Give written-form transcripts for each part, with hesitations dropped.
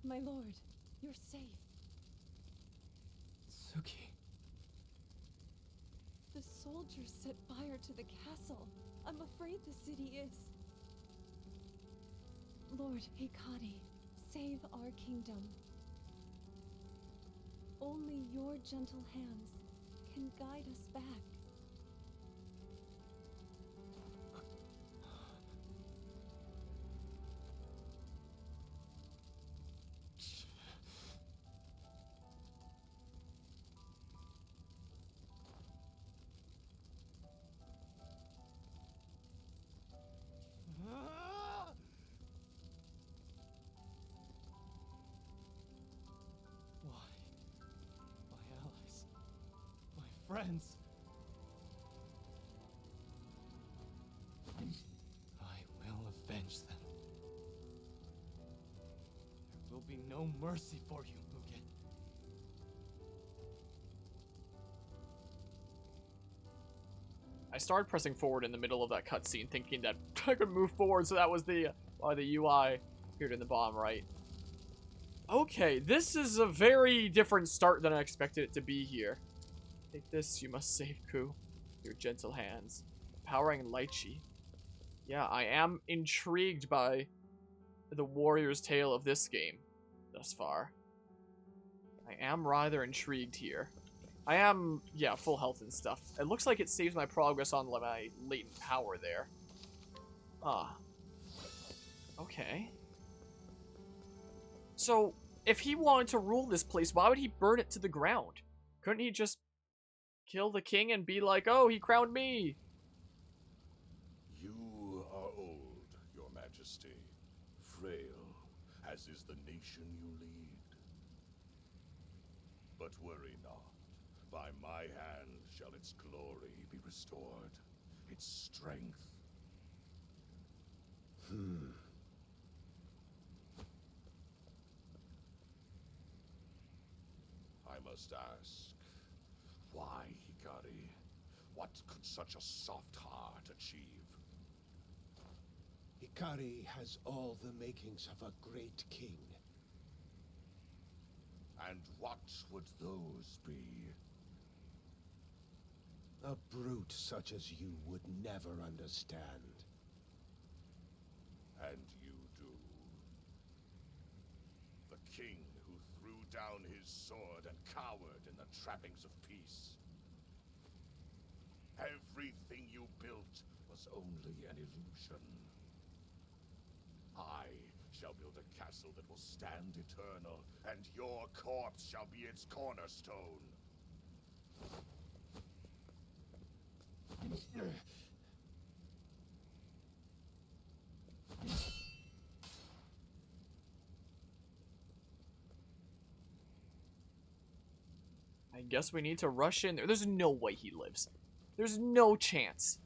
My lord, you're safe. Suki. The soldiers set fire to the castle. I'm afraid the city is. Lord Hikari, save our kingdom. Only your gentle hands can guide us back. Friends. I will avenge them. There will be no mercy for you, Mugen. I started pressing forward in the middle of that cutscene, thinking that I could move forward, so that was the UI appeared in the bottom right. Okay, this is a very different start than I expected it to be here. Take this, you must save Ku. Your gentle hands. Powering lychee. Yeah, I am intrigued by the warrior's tale of this game thus far. I am rather intrigued here. I am, yeah, full health and stuff. It looks like it saves my progress on my latent power there. Ah. Okay. So, if he wanted to rule this place, why would he burn it to the ground? Couldn't he just kill the king and be like, oh, he crowned me? You are old, your majesty. Frail, as is the nation you lead. But worry not. By my hand shall its glory be restored. Its strength. I must ask, why, Hikari? What could such a soft heart achieve? Hikari has all the makings of a great king. And what would those be? A brute such as you would never understand. And you do. The king who threw down his sword and cowered in the trappings of peace. Everything you built was only an illusion. I shall build a castle that will stand eternal, and your corpse shall be its cornerstone. I guess we need to rush in there. There's no way he lives. There's no chance.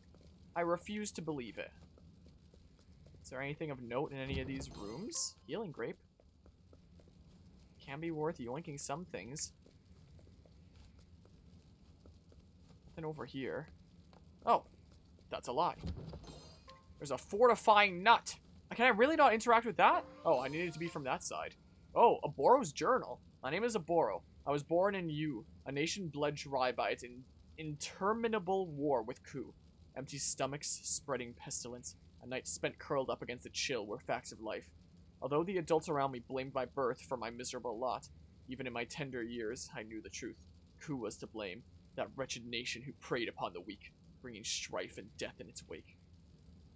I refuse to believe it. Is there anything of note in any of these rooms? Healing grape. Can be worth yoinking some things. Nothing over here. Oh, that's a lie. There's a fortifying nut. Can I really not interact with that? Oh, I needed to be from that side. Oh, Aboro's journal. My name is Aboro. I was born in Yu, a nation bled dry by its interminable war with Ku. Empty stomachs, spreading pestilence. A night spent curled up against the chill were facts of life. Although the adults around me blamed my birth for my miserable lot, even in my tender years, I knew the truth. Ku was to blame, that wretched nation who preyed upon the weak, bringing strife and death in its wake.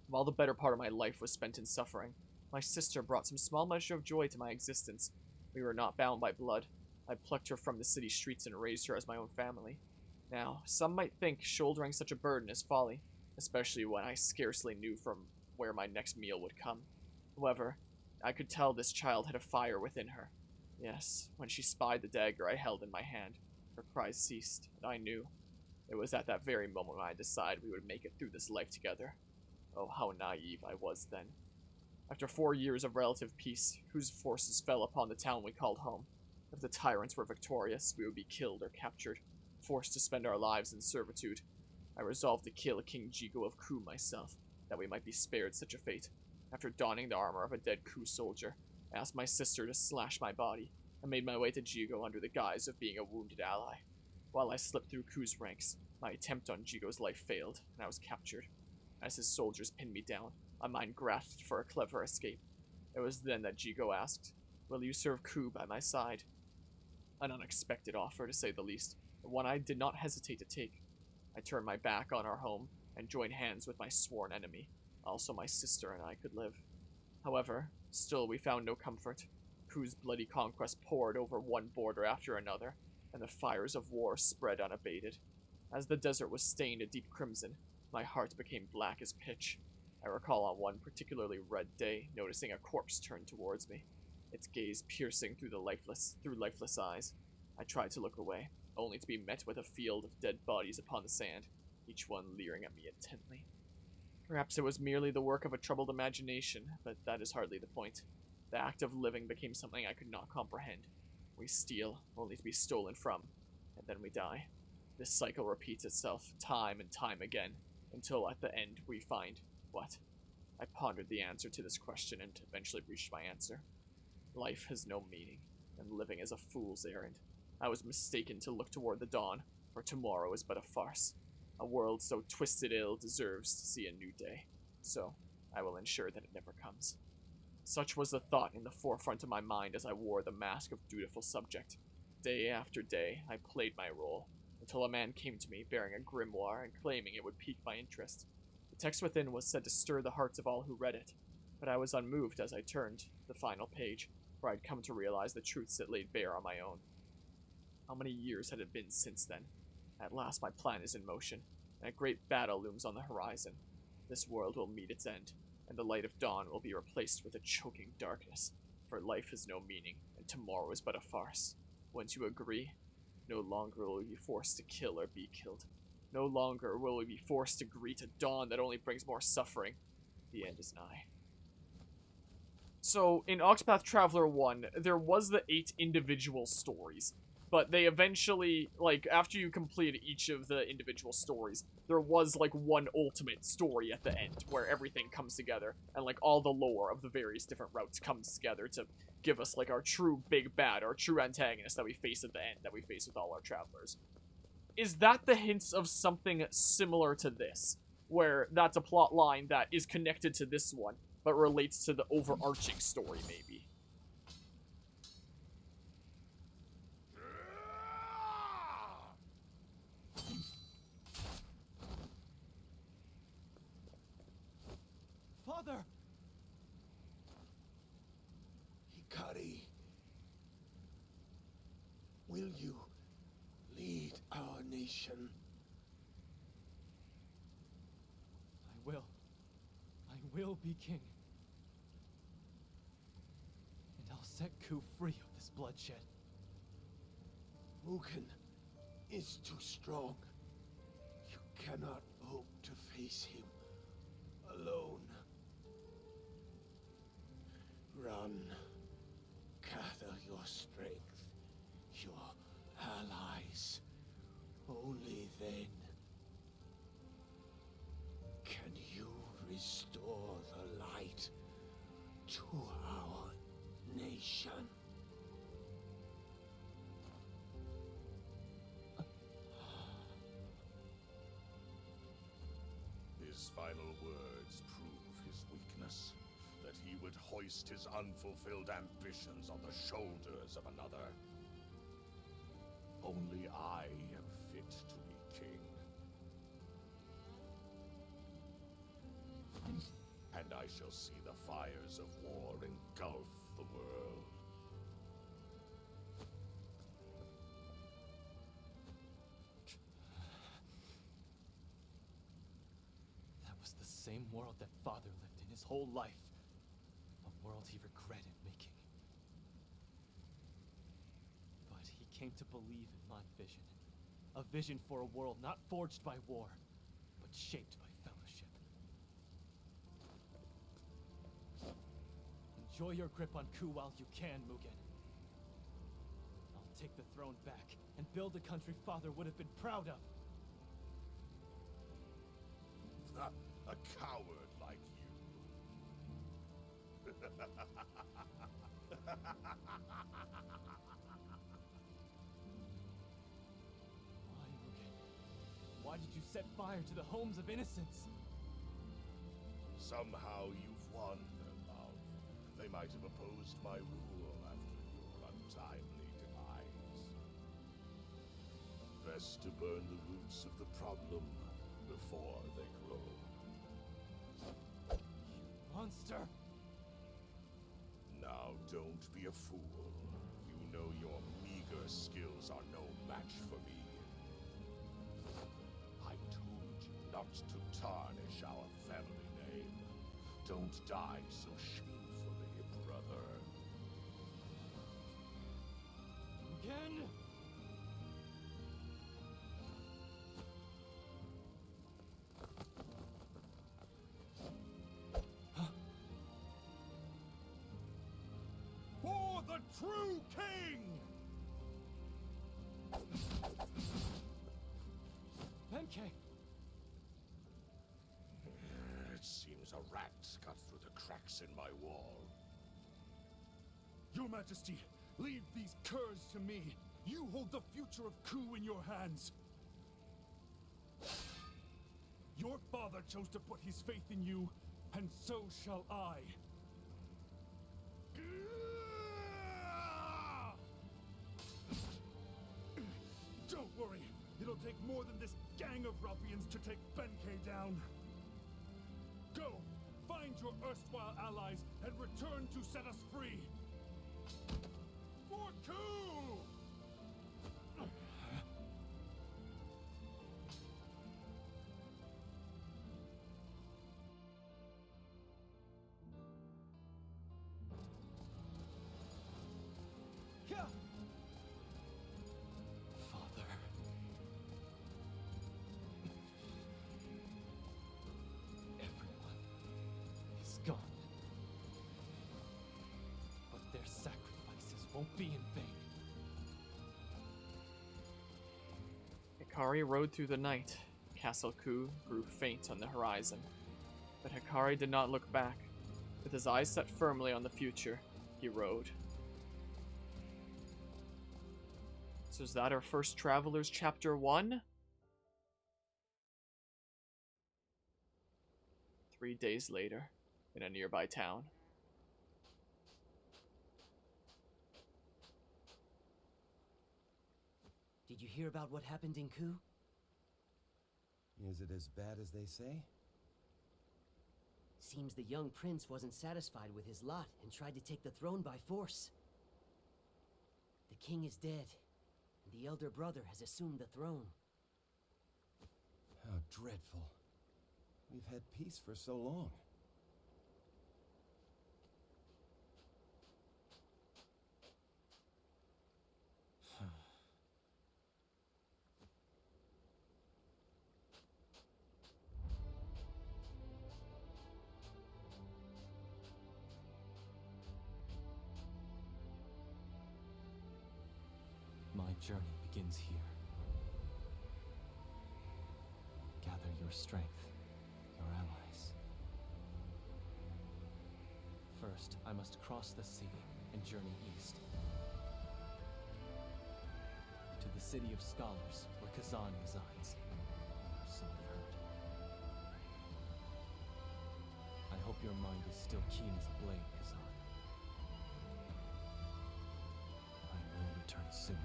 While the better part of my life was spent in suffering, my sister brought some small measure of joy to my existence. We were not bound by blood. I plucked her from the city streets and raised her as my own family. Now, some might think shouldering such a burden is folly, especially when I scarcely knew from where my next meal would come. However, I could tell this child had a fire within her. Yes, when she spied the dagger I held in my hand, her cries ceased, and I knew. It was at that very moment when I decided we would make it through this life together. Oh, how naive I was then. After 4 years of relative peace, whose forces fell upon the town we called home, if the tyrants were victorious, we would be killed or captured, forced to spend our lives in servitude. I resolved to kill King Jigo of Ku myself, that we might be spared such a fate. After donning the armor of a dead Ku soldier, I asked my sister to slash my body, and made my way to Jigo under the guise of being a wounded ally. While I slipped through Ku's ranks, my attempt on Jigo's life failed, and I was captured. As his soldiers pinned me down, my mind grasped for a clever escape. It was then that Jigo asked, "Will you serve Ku by my side?" An unexpected offer, to say the least, but one I did not hesitate to take. I turned my back on our home and joined hands with my sworn enemy. Also, my sister and I could live. However, still we found no comfort. Ku's bloody conquest poured over one border after another, and the fires of war spread unabated. As the desert was stained a deep crimson, my heart became black as pitch. I recall on one particularly red day noticing a corpse turn towards me, its gaze piercing through lifeless eyes. I tried to look away, only to be met with a field of dead bodies upon the sand, each one leering at me intently. Perhaps it was merely the work of a troubled imagination, but that is hardly the point. The act of living became something I could not comprehend. We steal, only to be stolen from, and then we die. This cycle repeats itself time and time again, until at the end we find what? I pondered the answer to this question and eventually reached my answer. Life has no meaning, and living is a fool's errand. I was mistaken to look toward the dawn, for tomorrow is but a farce. A world so twisted ill deserves to see a new day, so I will ensure that it never comes. Such was the thought in the forefront of my mind as I wore the mask of dutiful subject. Day after day, I played my role, until a man came to me bearing a grimoire and claiming it would pique my interest. The text within was said to stir the hearts of all who read it, but I was unmoved as I turned the final page, for I had come to realize the truths it laid bare on my own. How many years had it been since then? At last my plan is in motion, and a great battle looms on the horizon. This world will meet its end, and the light of dawn will be replaced with a choking darkness, for life has no meaning, and tomorrow is but a farce. Wouldn't you agree? No longer will we be forced to kill or be killed. No longer will we be forced to greet a dawn that only brings more suffering. The end is nigh. So, in Octopath Traveler 1, there was the 8 individual stories. But they eventually, like, after you completed each of the individual stories, there was, like, one ultimate story at the end, where everything comes together, and, like, all the lore of the various different routes comes together to give us, like, our true big bad, our true antagonist that we face at the end, that we face with all our travelers. Is that the hints of something similar to this, where that's a plot line that is connected to this one, but relates to the overarching story, maybe? Father! Hikari, will you lead our nation? I will be king. And I'll set Ku free of this bloodshed. Mugen is too strong. You cannot hope to face him alone. Run. Gather your strength, your allies. Only then can you restore the light to our nation. His final words prove his weakness, that he would hoist his unfulfilled ambitions on the shoulders of another. Only I am fit to be king. And I shall see the fires of war engulf the world. That was the same world that Father lived in his whole life. A world he regretted making. But he came to believe in my vision. A vision for a world not forged by war, but shaped by fellowship. Enjoy your grip on Ku while you can, Mugen. I'll take the throne back and build a country Father would have been proud of. A coward like you. Why, Mugen? Why did you set fire to the homes of innocents? Somehow you've won, their love. They might have opposed my rule after your untimely demise. Best to burn the roots of the problem before they grow. Monster! Now don't be a fool. You know your meager skills are no match for me. I told you not to tarnish our family name. Don't die so shamefully, brother. Mugen! For the true king! Benkei! It seems a rat's got through the cracks in my wall. Your Majesty, leave these curs to me. You hold the future of Ku in your hands. Your father chose to put his faith in you, and so shall I. Don't worry, it'll take more than this gang of ruffians to take Benkei down. Go, find your erstwhile allies and return to set us free. For Ku! Father. Everyone is gone. But their sacrifices won't be in vain. Hikari rode through the night. Castle Ku grew faint on the horizon. But Hikari did not look back. With his eyes set firmly on the future, he rode. So is that our first Travelers Chapter 1? 3 days later, in a nearby town. Did you hear about what happened in Ku? Is it as bad as they say? Seems the young prince wasn't satisfied with his lot and tried to take the throne by force. The king is dead, and the elder brother has assumed the throne. How dreadful. We've had peace for so long. My journey begins here. Gather your strength, your allies. First, I must cross the sea and journey east. To the city of scholars, where Kazan resides. So I've heard. I hope your mind is still keen as a blade, Kazan. I will return soon.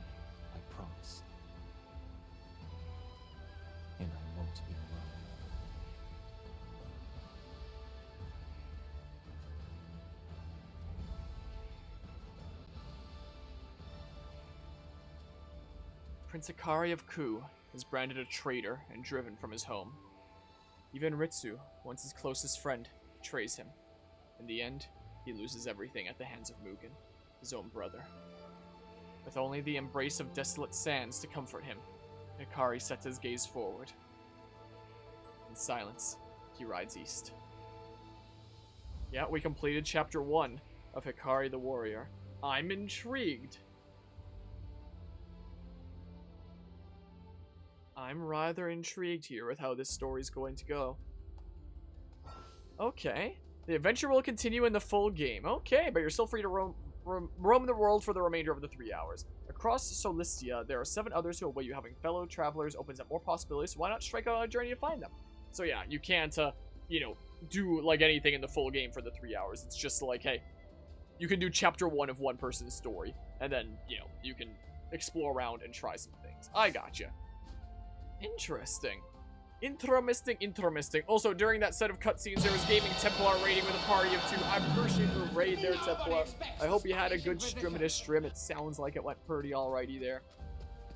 I promise. And I won't be alone. Prince Hikari of Ku is branded a traitor and driven from his home. Even Ritsu, once his closest friend, betrays him. In the end, he loses everything at the hands of Mugen, his own brother. With only the embrace of desolate sands to comfort him, Hikari sets his gaze forward. In silence, he rides east. Yeah, we completed Chapter 1 of Hikari the Warrior. I'm intrigued. I'm rather intrigued here with how this story's going to go. Okay. The adventure will continue in the full game. Okay, but you're still free to roam roam the world for the remainder of the 3 hours. Across Solistia, there are 7 others who await you. Having fellow travelers opens up more possibilities, so why not strike out on a journey to find them? So yeah, you can't, you know, do, like, anything in the full game for the 3 hours. It's just like, hey, you can do chapter 1 of one person's story, and then, you know, you can explore around and try some things. I gotcha. Interesting. Interesting. Also, during that set of cutscenes, there was Gaming Templar raiding with a party of 2. I appreciate the raid there, Templar. I hope you had a good stream. It sounds like it went pretty alrighty there.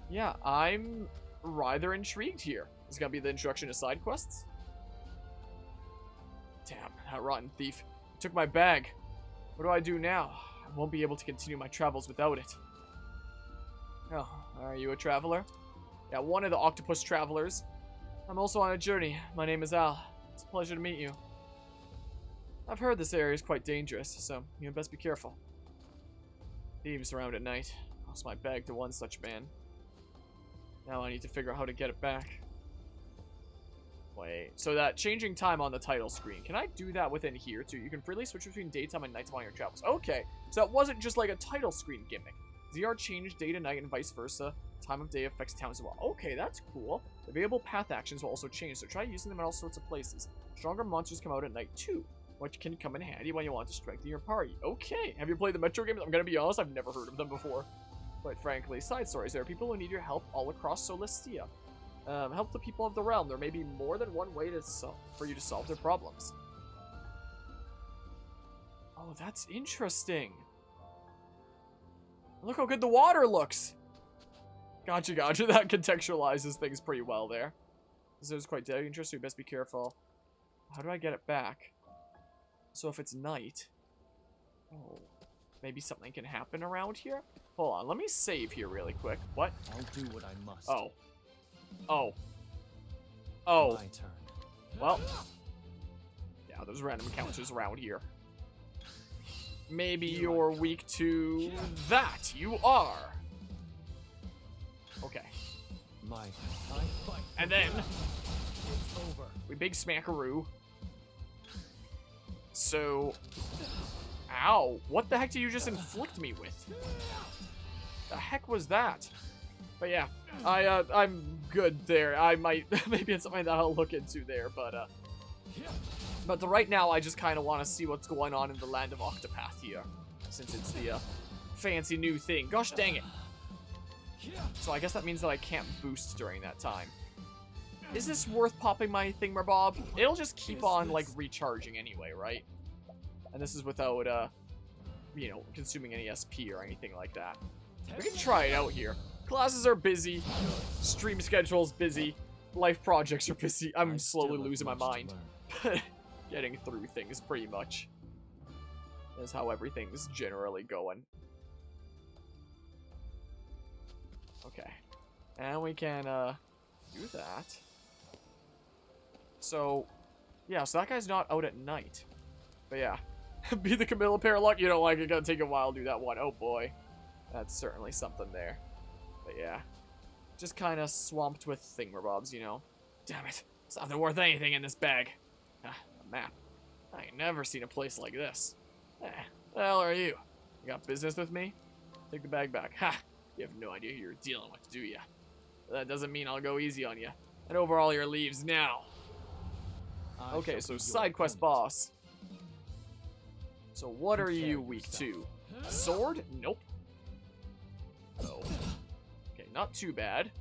Yeah, I'm rather intrigued here. Is it gonna be the introduction to side quests? Damn, that rotten thief. He took my bag. What do I do now? I won't be able to continue my travels without it. Oh, are you a traveler? Yeah, one of the octopus travelers. I'm also on a journey. My name is Al. It's a pleasure to meet you. I've heard this area is quite dangerous, so you best be careful. Thieves around at night. Lost my bag to one such man. Now I need to figure out how to get it back. Wait, so that changing time on the title screen, can I do that within here too? You can freely switch between daytime and nighttime on your travels. Okay, so that wasn't just like a title screen gimmick. ZR changed day to night and vice versa. Time of day affects towns as well. Okay, that's cool. Available path actions will also change, so try using them in all sorts of places. Stronger monsters come out at night too, which can come in handy when you want to strengthen your party. Okay, have you played the Metro games? I'm gonna be honest, I've never heard of them before. Quite frankly, side stories. There are people who need your help all across Solistia. Help the people of the realm. There may be more than one way for you to solve their problems. Oh, that's interesting. Look how good the water looks. Gotcha. That contextualizes things pretty well there. This is quite dangerous, so you best be careful. How do I get it back? So if it's night... Oh, maybe something can happen around here? Hold on, let me save here really quick. What? I'll do what I must. Oh. My turn. Well. Yeah, there's random encounters around here. Maybe you're weak to that. You are. Okay. And then It's over. we big smackaroo. So, ow! What the heck did you just inflict me with? The heck was that? But yeah, I'm good there. I might maybe it's something that I'll look into there, but right now I just kind of want to see what's going on in the land of Octopath here, since it's the fancy new thing. Gosh dang it! So I guess that means that I can't boost during that time. Is this worth popping my thingamabob? It'll just keep on like recharging anyway, right? And this is without you know, consuming any SP or anything like that. We can try it out here. Classes are busy, stream schedule's busy, life projects are busy. I'm slowly losing my mind. Getting through things pretty much is how everything's generally going. Okay, and we can do that. So yeah, so that guy's not out at night, but yeah. Be the Camilla Paralock. You don't like it, gonna take a while to do that one. Oh boy, that's certainly something there. But yeah, just kind of swamped with thingamabobs, you know. Damn it, it's nothing worth anything in this bag. A map. I ain't never seen a place like this. The hell are you? You got business with me? Take the bag back. Ha! You have no idea who you're dealing with, do ya? That doesn't mean I'll go easy on you. And over all your leaves now. Okay, so side quest boss. So what are you weak to? Sword? Nope. Oh. Okay, not too bad.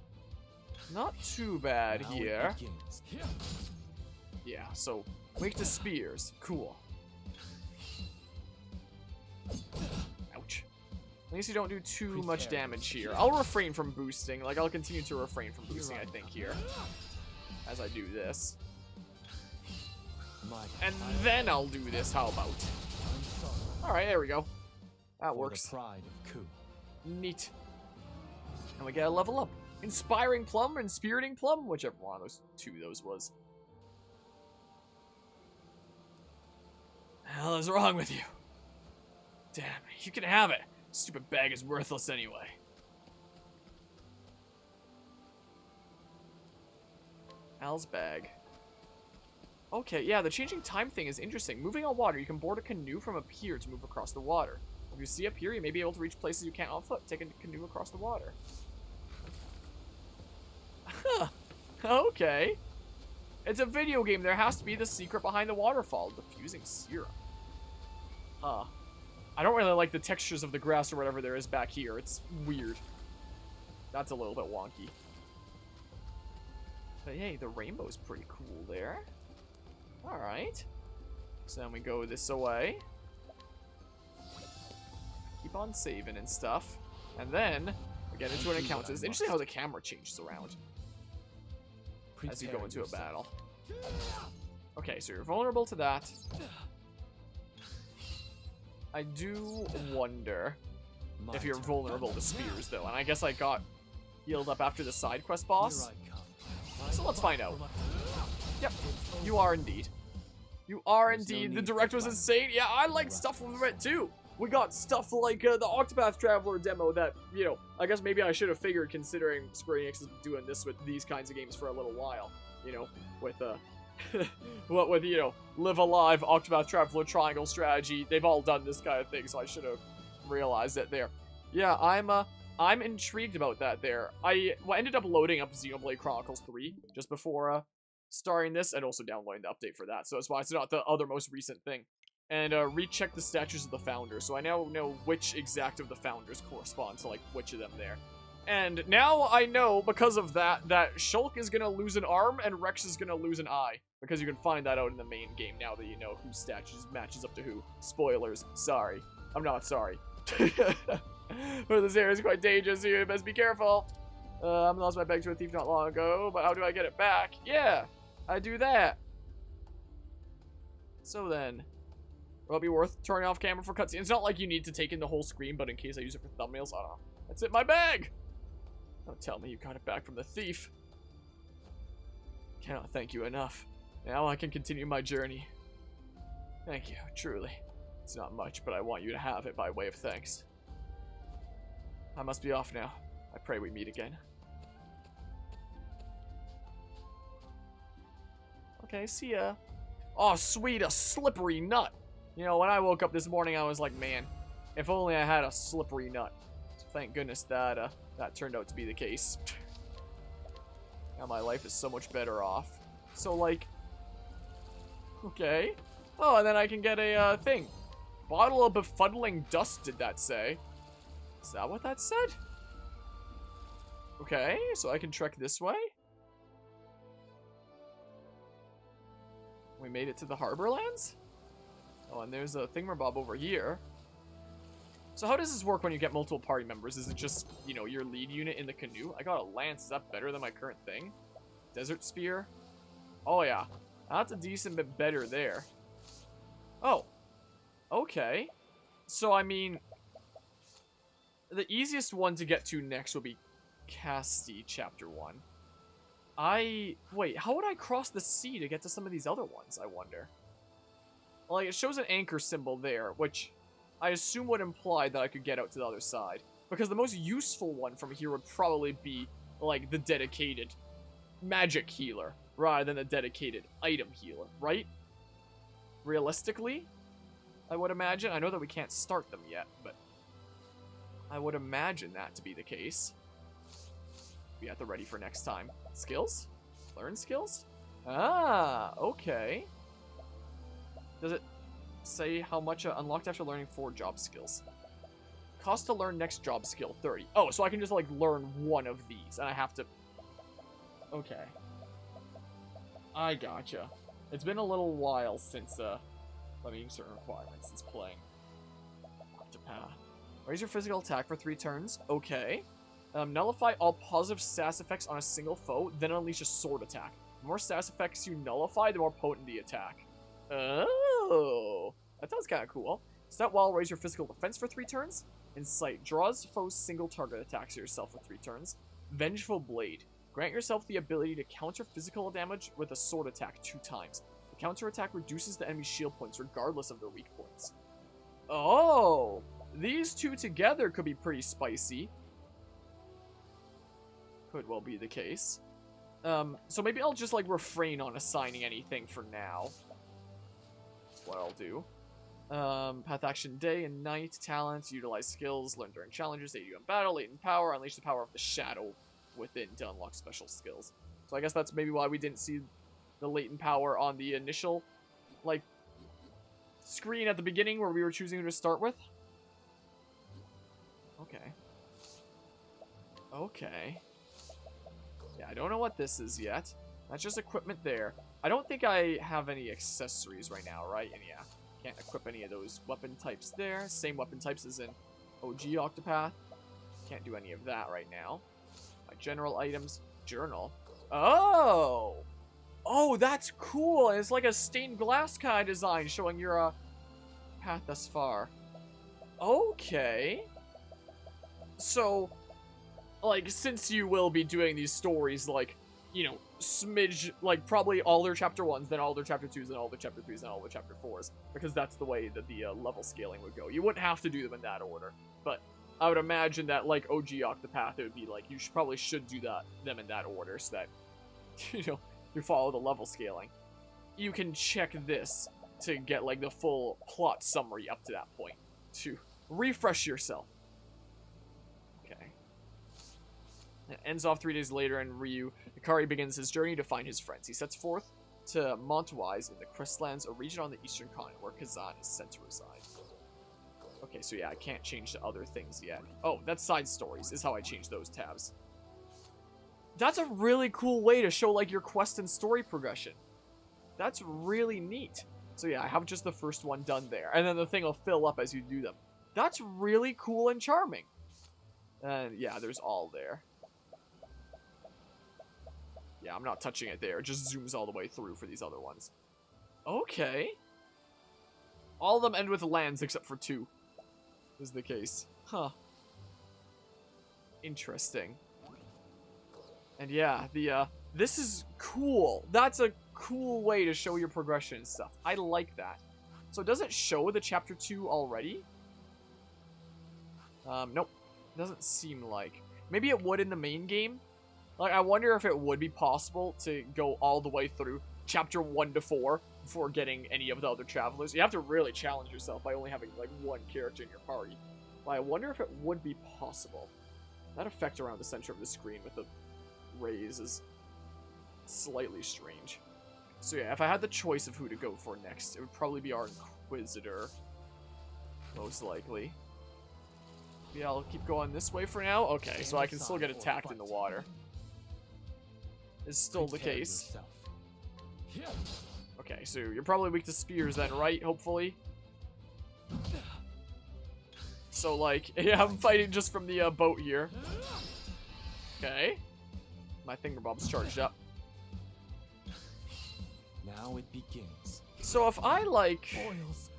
Not too bad here. Yeah, so weak to spears. Cool. Ouch. At least you don't do too much damage here. I'll refrain from boosting. Like, I'll continue to refrain from boosting, I think, here. As I do this. And then I'll do this, how about? Alright, there we go. That works. Pride of Ku. Neat. And we get a level up. Inspiring Plum, Inspiriting Plum, whichever one of those two those was. The hell is wrong with you? Damn, you can have it. Stupid bag is worthless anyway. Al's bag. Okay, yeah, the changing time thing is interesting. Moving on water, you can board a canoe from a pier to move across the water. If you see up here, you may be able to reach places you can't on foot. Take a canoe across the water. Huh. Okay. It's a video game. There has to be the secret behind the waterfall. Diffusing serum. Huh. I don't really like the textures of the grass or whatever there is back here. It's weird. That's a little bit wonky. But hey, the rainbow's pretty cool there. Alright. So then we go this way. Keep on saving and stuff. And then we get into an encounter. It's interesting how the camera changes around as you go into a battle. Okay, so you're vulnerable to that. I do wonder if you're vulnerable to spears, though. And I guess I got healed up after the side quest boss. So let's find out. Yep, you are indeed. You are indeed. The direct was insane. Yeah, I like stuff from it too. We got stuff like the Octopath Traveler demo that, you know, I guess maybe I should have figured considering Square Enix is doing this with these kinds of games for a little while. You know, with, what with, you know, Live Alive, Octopath Traveler, Triangle Strategy. They've all done this kind of thing, so I should have realized it there. Yeah, I'm intrigued about that there. I ended up loading up Xenoblade Chronicles 3 just before starting this, and also downloading the update for that, so that's why it's not the other most recent thing. And recheck the statues of the founders, so I now know which exact of the founders correspond to, like, which of them there. And now I know, because of that, that Shulk is gonna lose an arm and Rex is gonna lose an eye. Because you can find that out in the main game now that you know whose statues matches up to who. Spoilers. Sorry. I'm not sorry. But this area is quite dangerous, so you best be careful. I lost my bag to a thief not long ago, but how do I get it back? Yeah, I do that. So then, will it be worth turning off camera for cutscenes? It's not like you need to take in the whole screen, but in case I use it for thumbnails, I don't know. That's it, my bag! Don't tell me you got it back from the thief. Cannot thank you enough. Now I can continue my journey. Thank you, truly. It's not much, but I want you to have it by way of thanks. I must be off now. I pray we meet again. Okay, see ya. Oh, sweet, a slippery nut. You know, when I woke up this morning, I was like, man, if only I had a slippery nut. So thank goodness that that turned out to be the case. Now my life is so much better off. So, like, okay. Oh, and then I can get a thing. Bottle of befuddling dust, did that say? Is that what that said? Okay, so I can trek this way. We made it to the Harborlands? Oh, and there's a thingamabob over here. So how does this work when you get multiple party members? Is it just, you know, your lead unit in the canoe? I got a lance. Is that better than my current thing? Desert spear? Oh, yeah. That's a decent bit better there. Oh. Okay. So, I mean, the easiest one to get to next will be Casti Chapter 1. Wait, how would I cross the sea to get to some of these other ones, I wonder? Like, it shows an anchor symbol there, which I assume would imply that I could get out to the other side. Because the most useful one from here would probably be, like, the dedicated magic healer, rather than the dedicated item healer, right? Realistically, I would imagine. I know that we can't start them yet, but I would imagine that to be the case. Be at the ready for next time. Skills? Learn skills? Ah, okay. Does it say how much unlocked after learning 4 job skills? Cost to learn next job skill, 30. Oh, so I can just, like, learn one of these, and I have to... Okay. I gotcha. It's been a little while since, meeting certain requirements since playing Octopath. Raise your physical attack for 3 turns. Okay. Nullify all positive status effects on a single foe, then unleash a sword attack. The more status effects you nullify, the more potent the attack. Oh, that sounds kind of cool. Stat while raise your physical defense for 3 turns. Insight draws foes single target attacks to yourself for 3 turns. Vengeful Blade. Grant yourself the ability to counter physical damage with a sword attack 2 times. The counter attack reduces the enemy's shield points regardless of their weak points. Oh, these 2 together could be pretty spicy. Could well be the case. So maybe I'll just, like, refrain on assigning anything for now. That's what I'll do. Path action day and night. Talents, utilize skills, learn during challenges, aid you in battle, latent power, unleash the power of the shadow within to unlock special skills. So I guess that's maybe why we didn't see the latent power on the initial, like, screen at the beginning where we were choosing who to start with. Okay. Okay. Yeah, I don't know what this is yet. That's just equipment there. I don't think I have any accessories right now, right? And yeah, can't equip any of those weapon types there. Same weapon types as in OG Octopath. Can't do any of that right now. My general items. Journal. Oh! Oh, that's cool! It's like a stained glass kind of design showing your path thus far. Okay. So, like, since you will be doing these stories, like, you know, smidge, like, probably all their chapter 1s, then all their chapter 2s, then all their chapter 3s, then all their chapter 4s, because that's the way that the level scaling would go. You wouldn't have to do them in that order, but I would imagine that, like, OG Octopath, it would be like, you probably should do them in that order, so that, you know, you follow the level scaling. You can check this to get, like, the full plot summary up to that point, to refresh yourself. Okay. It ends off 3 days later, and Ryu Hikari begins his journey to find his friends. He sets forth to Montwise in the Crestlands, a region on the eastern continent where Kazan is said to reside. Okay, so yeah, I can't change to other things yet. Oh, that's side stories, is how I change those tabs. That's a really cool way to show, like, your quest and story progression. That's really neat. So yeah, I have just the first one done there, and then the thing will fill up as you do them. That's really cool and charming. And yeah, there's all there. Yeah, I'm not touching it there. It just zooms all the way through for these other ones. Okay. All of them end with lands except for 2. Is the case. Huh. Interesting. And yeah, this is cool. That's a cool way to show your progression and stuff. I like that. So does it show the chapter 2 already? Nope. Doesn't seem like. Maybe it would in the main game. Like, I wonder if it would be possible to go all the way through chapter 1 to 4 before getting any of the other travelers. You have to really challenge yourself by only having, like, one character in your party. But I wonder if it would be possible. That effect around the center of the screen with the rays is slightly strange. So yeah, if I had the choice of who to go for next, it would probably be our Inquisitor. Most likely. Yeah, I'll keep going this way for now. Okay, so I can still get attacked in the water. Is still the case. Okay, so you're probably weak to spears then, right? Hopefully. So, like, yeah, I'm fighting just from the boat here. Okay. My fingerbob's charged up. Now it begins. So if I, like... Oils.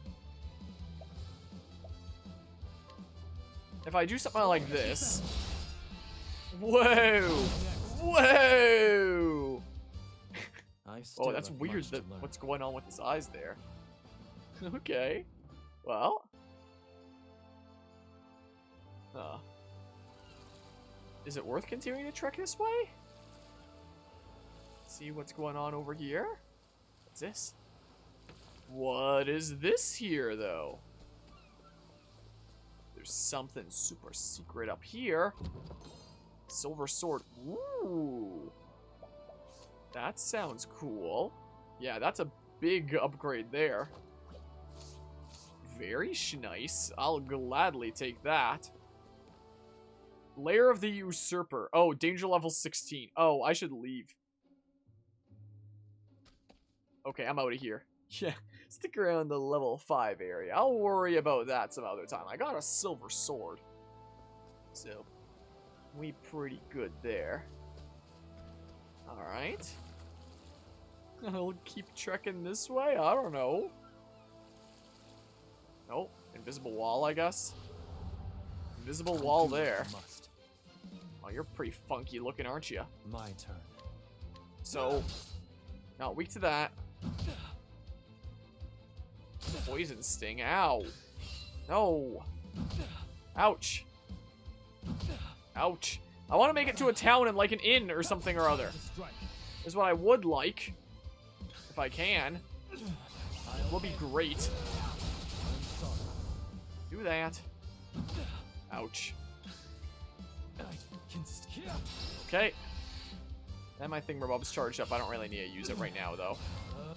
If I do something like this... Whoa! Whoa! Oh, that's weird that what's going on with his eyes there. Okay. Well. Is it worth continuing to trek this way? See what's going on over here? What's this? What is this here, though? There's something super secret up here. Silver sword. Ooh. That sounds cool. Yeah, that's a big upgrade there. Very nice. I'll gladly take that. Lair of the Usurper. Oh, danger level 16. Oh, I should leave. Okay, I'm out of here. Yeah, stick around the level 5 area. I'll worry about that some other time. I got a silver sword. So, we pretty good there. Alright. I'll keep trekking this way? I don't know. Nope. Invisible wall, I guess. Invisible wall there. Oh, you're pretty funky looking, aren't you? My turn. So, not weak to that. Poison sting. Ow. No. Ouch. Ouch. I want to make it to a town and like an inn or something or other. Is what I would like. If I can. It will be great. do that. Ouch. Okay. And my thingamabob's charged up. I don't really need to use it right now, though.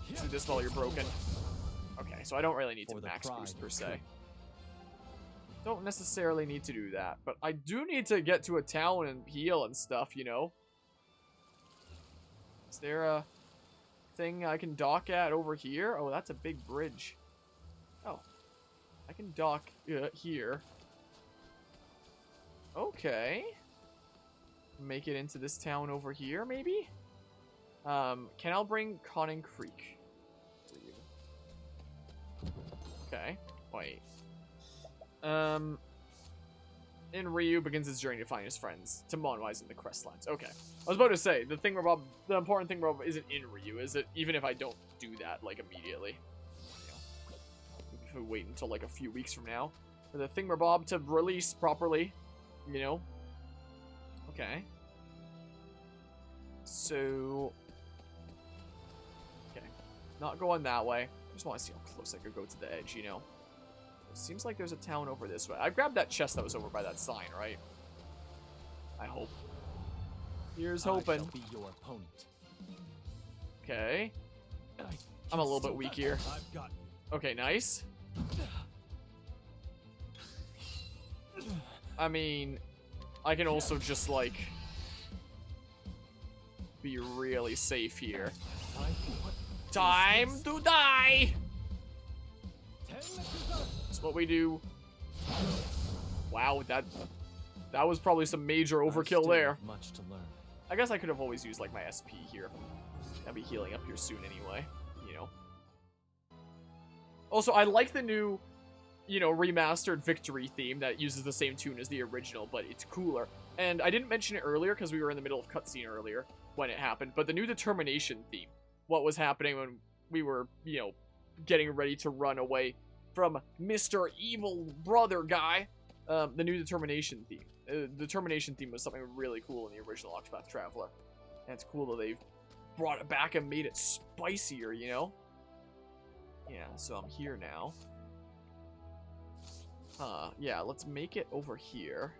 Do this while you're broken. Okay, so I don't really need to max boost, per se. Don't necessarily need to do that. But I do need to get to a town and heal and stuff, you know? Is there a thing I can dock at over here? Oh, that's a big bridge. Oh. I can dock here. Okay. Make it into this town over here, maybe? Can I bring Conning Creek? Okay. Wait. In Ryu begins his journey to find his friends. To Monwise in the Crestlands. Okay. I was about to say, the important thing isn't in Ryu, is it? Even if I don't do that, like, immediately. You know, if we wait until, like, a few weeks from now for the Thingamabob to release properly, you know? Okay. So... okay. Not going that way. I just want to see how close I could go to the edge, you know? It seems like there's a town over this way. I grabbed that chest that was over by that sign, right? I hope. Here's hoping. Be your opponent. Okay. I'm a little bit weak here. Okay, nice. I mean, I can also just, like, be really safe here. Time to die! That's what we do. Wow, that was probably some major overkill there. Much to learn. I guess I could have always used, like, my SP here. I'll be healing up here soon anyway, you know. Also, I like the new, you know, remastered Victory theme that uses the same tune as the original, but it's cooler. And I didn't mention it earlier because we were in the middle of cutscene earlier when it happened, but the new Determination theme, what was happening when we were, you know, getting ready to run away from Mr. Evil Brother guy, the new Determination theme. Determination theme was something really cool in the original Octopath Traveler. And it's cool that they've brought it back and made it spicier, you know? Yeah, so I'm here now. Yeah, let's make it over here.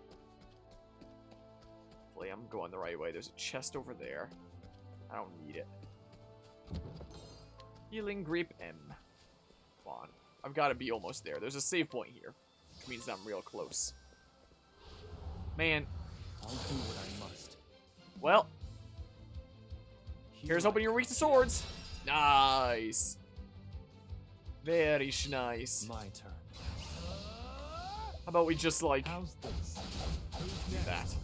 Hopefully I'm going the right way. There's a chest over there. I don't need it. Healing Grape M. Come on. I've got to be almost there. There's a save point here, which means I'm real close. Man. I'll do what I must. Well. Here's hoping you're weak to swords. Nice. Very nice. My turn. How about we just, like, How's this? do that?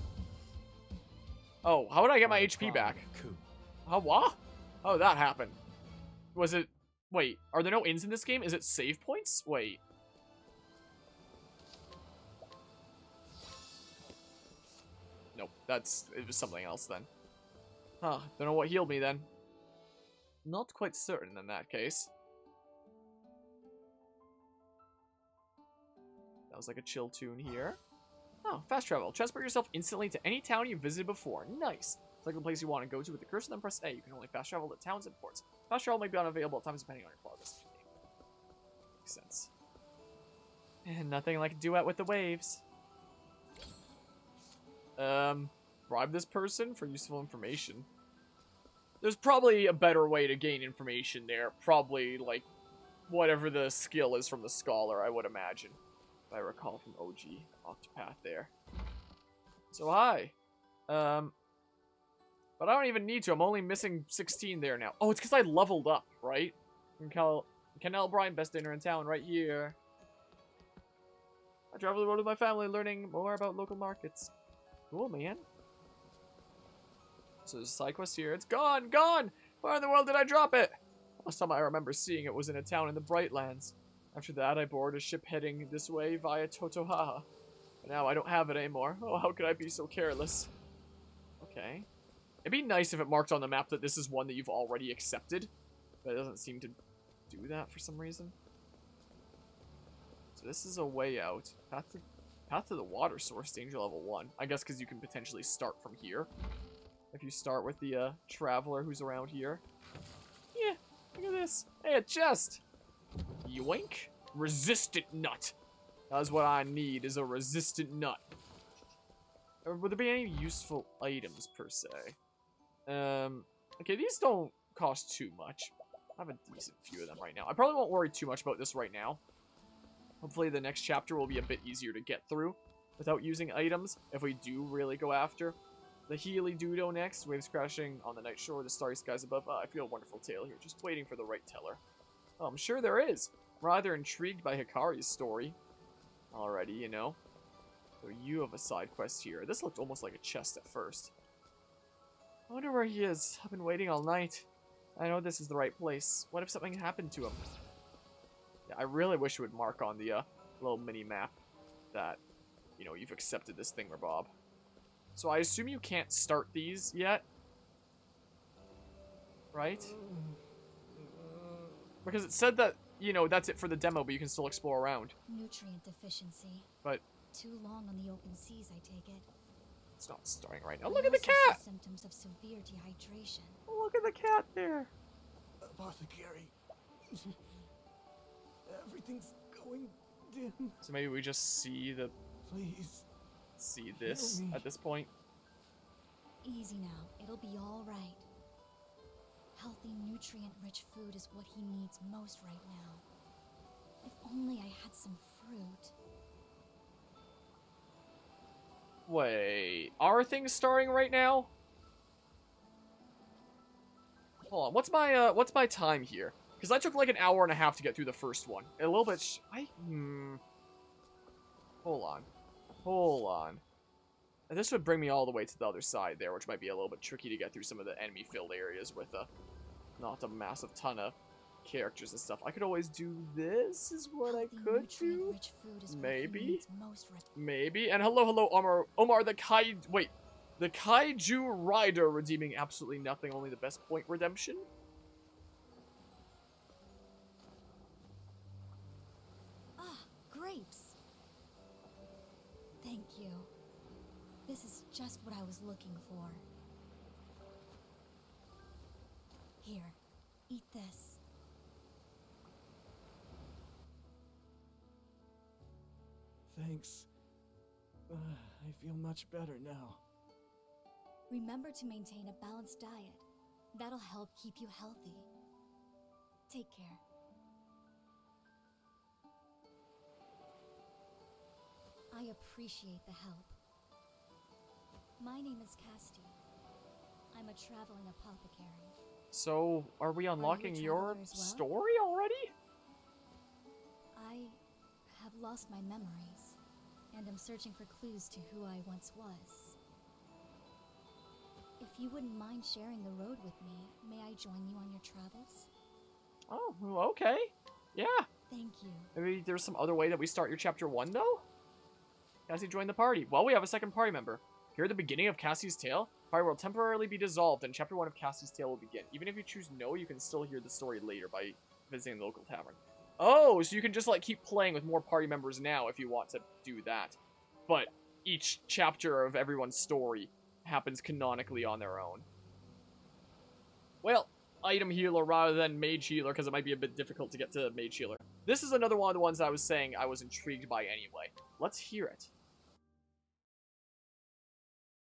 Oh, how would I get my HP back? How, what? How did that happen? Was it... wait, are there no inns in this game? Is it save points? Wait. Nope, it was something else then. Huh, don't know what healed me then. Not quite certain in that case. That was like a chill tune here. Oh, fast travel. Transport yourself instantly to any town you've visited before. Nice. Select the place you want to go to with the cursor, then press A. You can only fast travel to towns and ports. Fast travel may be unavailable at times depending on your progress. Makes sense. And nothing like a duet with the waves. Bribe this person for useful information. There's probably a better way to gain information there. Probably, like, whatever the skill is from the scholar, I would imagine. If I recall from OG Octopath there. So, hi. But I don't even need to. I'm only missing 16 there now. Oh, it's because I leveled up, right? Canal Brine, best dinner in town, right here. I travel the world with my family, learning more about local markets. Cool, man. So there's a side quest here. It's gone! Gone! Where in the world did I drop it? Last time I remember seeing it was in a town in the Brightlands. After that, I boarded a ship heading this way via Totohaha. But now I don't have it anymore. Oh, how could I be so careless? Okay. It'd be nice if it marked on the map that this is one that you've already accepted. But it doesn't seem to do that for some reason. So this is a way out. Path to the water source, danger level 1. I guess because you can potentially start from here. If you start with the traveler who's around here. Yeah, look at this. Hey, a chest! Yoink. Resistant nut. That's what I need, is a resistant nut. Or would there be any useful items, per se? Okay, these don't cost too much. I have a decent few of them right now. I probably won't worry too much about this right now. Hopefully the next chapter will be a bit easier to get through without using items, if we do really go after the Healy Dudo next. Waves crashing on the night shore, the starry skies above. I feel a wonderful tale here, just waiting for the right teller. Oh, I'm sure there is. I'm rather intrigued by Hikari's story already, you know. So you have a side quest here. This looked almost like a chest at first. I wonder where he is. I've been waiting all night. I know this is the right place. What if something happened to him? Yeah, I really wish it would mark on the little mini-map that, you know, you've accepted this thingamabob. So I assume you can't start these yet? Right? Because it said that, you know, that's it for the demo, but you can still explore around. Nutrient deficiency. But Too long on the open seas, I take it. it's not starting right now. Look at the cat! Symptoms of severe dehydration. Look at the cat there. Apothecary. Everything's going dim. So maybe we just see the Please. this Heal me. at this point. Easy now. It'll be all right. Healthy, nutrient-rich food is what he needs most right now. If only I had some fruit. Wait, are things starting right now? Hold on, what's my time here? Because I took like an hour and a half to get through the first one. A little bit. Hold on. And this would bring me all the way to the other side there, which might be a little bit tricky to get through some of the enemy-filled areas with not a massive ton of characters and stuff. I could always do this, is what I could do. Maybe. Maybe. And hello, Omar, the Kaiju Rider, redeeming absolutely nothing, only the best point redemption. Ah, grapes. Thank you. This is just what I was looking for. Here, eat this. Thanks. I feel much better now. Remember to maintain a balanced diet. That'll help keep you healthy. Take care. I appreciate the help. My name is Casti. I'm a traveling apothecary. So, are we unlocking your traveler as well? story already? I have lost my memories, and am searching for clues to who I once was. If you wouldn't mind sharing the road with me, may I join you on your travels? Oh, okay. Yeah. Thank you. Maybe there's some other way that we start your chapter 1, though? Cassie joined the party. Well, we have a second party member. Here at the beginning of Cassie's tale, the party will temporarily be dissolved, and chapter 1 of Cassie's tale will begin. Even if you choose no, you can still hear the story later by visiting the local tavern. Oh, so you can just, like, keep playing with more party members now if you want to do that. But each chapter of everyone's story happens canonically on their own. Well, item healer rather than mage healer, because it might be a bit difficult to get to mage healer. This is another one of the ones I was saying I was intrigued by anyway. Let's hear it.